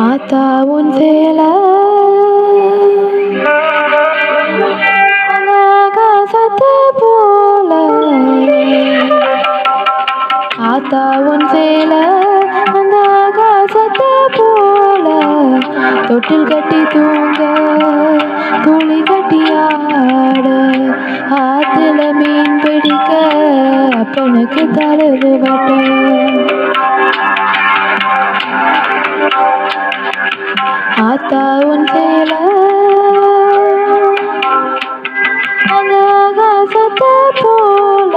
ஆத்தா உன் சேலை ஆகாசத்தை போல, ஆத்தா உன் சேலை அந்த ஆகாசத்தை போல, தொட்டில் கட்டி தூங்க துளி கட்டி ஆட, ஆத்துல மீன் பிடிக்க அப்பனுக்கு தழுது வட்ட. ஆத்தா உன் சேலை அந்த ஆகாசத்தை போல,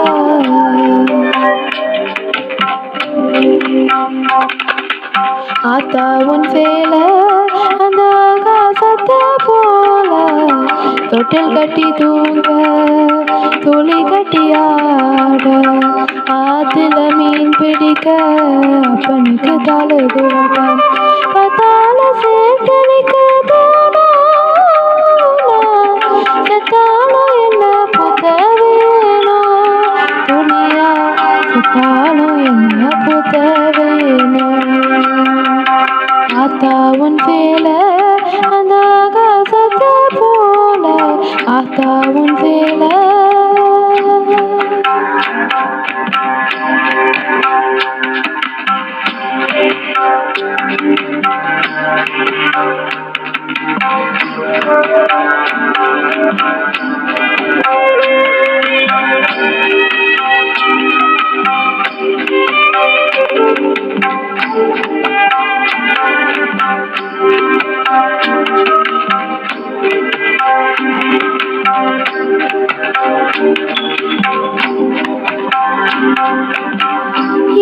ஆத்தா உன் சேலை அந்த ஆகாசத்தை போல, தொட்டில் கட்டி தூங்க துளி கட்டி ஆட, ஆத்துல மீன் பிடிக்க அப்பனுக்கு தழுது வட்டம். பத்தால சேர்த்தனிக்க செத்தாலும் என்ன புத்த வேணும், துணியா செத்தாலும் என்ன புத்த வேணும். ஆத்தா உன் சேலை அந்த ஆகாசத்தை போல, ஆத்தா உன் சேலை.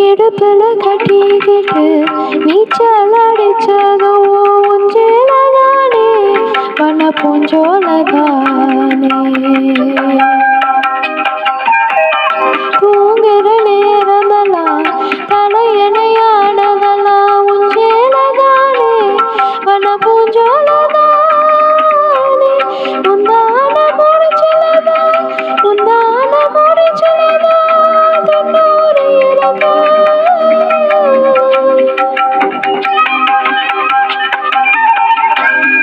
இடுப்புல கட்டிக்கிட்டு நீச்சல் அடிச்சதும் ஊஞ்சேலதானே, வண்ண பூஞ்சோலதானே. தூங்குற நேரமெல்லாம் தலையணையானதெல்லாம் ஊஞ்சேலதானே, வண்ண பூஞ்சோலதானே. முந்தான முடிச்சலதா முந்தான முடிச்சலதா தொண்ணூறு இறக்க.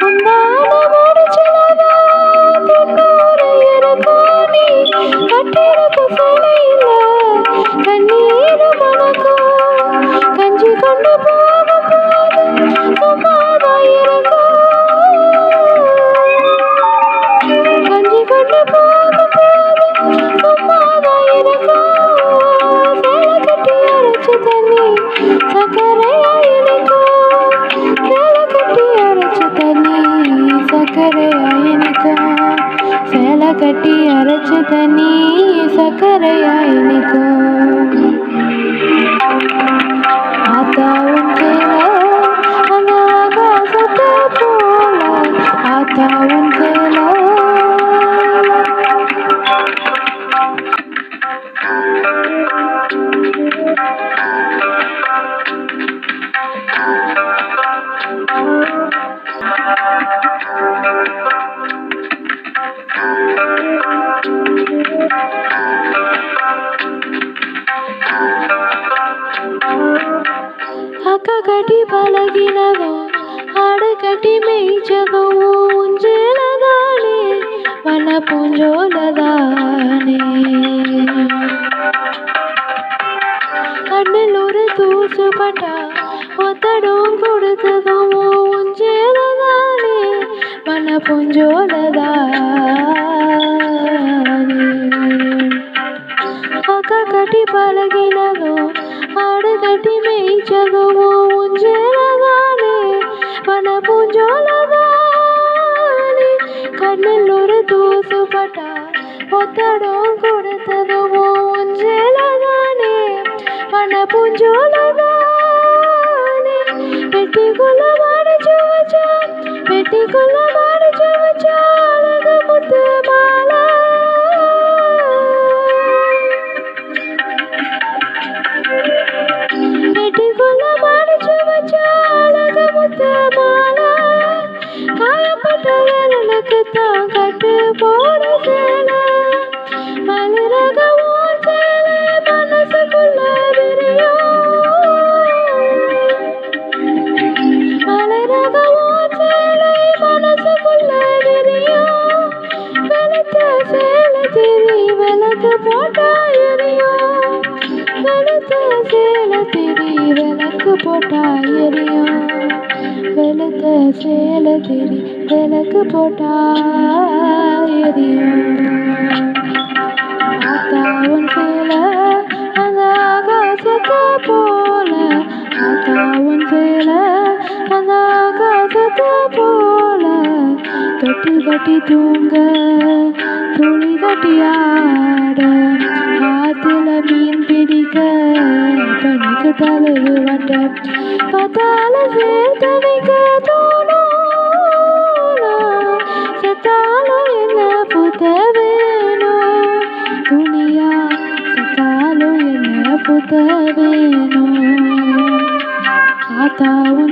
முந்தான முடிச்சலதா தொண்ணூறு இறக்க. நீ கட்டிருக்கும் சிலையில கண்ணீர் மணக்கும், கஞ்சி கொண்டு போகும் போது சும்மாதான் இருக்கும், கஞ்சி கொண்டு போகும் போது சும்மாதான் இருக்கும். சேலை கட்டி அரைச்ச தண்ணி சக்கரையா இனிக்கும், சேலை கட்டி அரைச்ச தண்ணி சக்கரையா இனிக்கும், சேலை கட்டி அரைச்ச தண்ணி சக்கரையா இனிக்கும். ஆத்தா உன் சேலை அந்த ஆகாசத்தை போல, ஆத்தா உன் சேலை. அக்கா கட்டி பழகினதும் ஆடு கட்டி மேய்ச்சதும் ஊஞ்சேலதானே, வண்ண பூஞ்சோலதானே. கண்ணில் ஒரு தூசு பட்டா ஒத்தடம் கொடுத்ததும் ஊஞ்சேலதானே, வண்ண பூஞ்சோலதானே. அக்கா கட்டி பழகினதும் ஆடு கட்டி மேய்ச்சதும் ஊஞ்சேலதானே, வண்ண பூஞ்சோலதானே. கண்ணில் ஒரு தூசு பட்டா ஒத்தடம் கொடுத்ததும் ஊஞ்சேலதானே, வண்ண பூஞ்சோலதானே. பெட்டிக்குள்ள மடிச்சு வச்சா பெட்டிக்குள்ள மடிச்சு வச்சா அழகு முத்து மாலை. பட்ட விரலுக்கு தான் கட்டு போட சேலை மலிரகமும் சேலை மனசுக்குள்ள விரியும் மலிரகமும் சேலை மனசுக்குள்ள விரியும் வெளுத்த சேலை திரி விளக்கு போட்டா எரியும் வெளுத்த சேலை திரி விளக்கு போட்டா எரியும் வெளுத்த சேலை திரி விளக்கு போட்டா எரியும் ஆத்தாவும் சேலை அந்த ஆகாசத்தை போல ஆத்தாவும் சேலை அந்த ஆகாசத்தை போல தொட்டில் கட்டி தூங்க துளி கட்டி ஆட ஆத்துல மீன் பிடிக்க பனிக்கு தலைவு வட்ட பார்த்தால சேர்த்தனைக்க தோணும் செத்தாலும் என்ன புத்த வேணும் துணியா செத்தாலும் என்ன புத்த வேணும் ஆத்தாவும்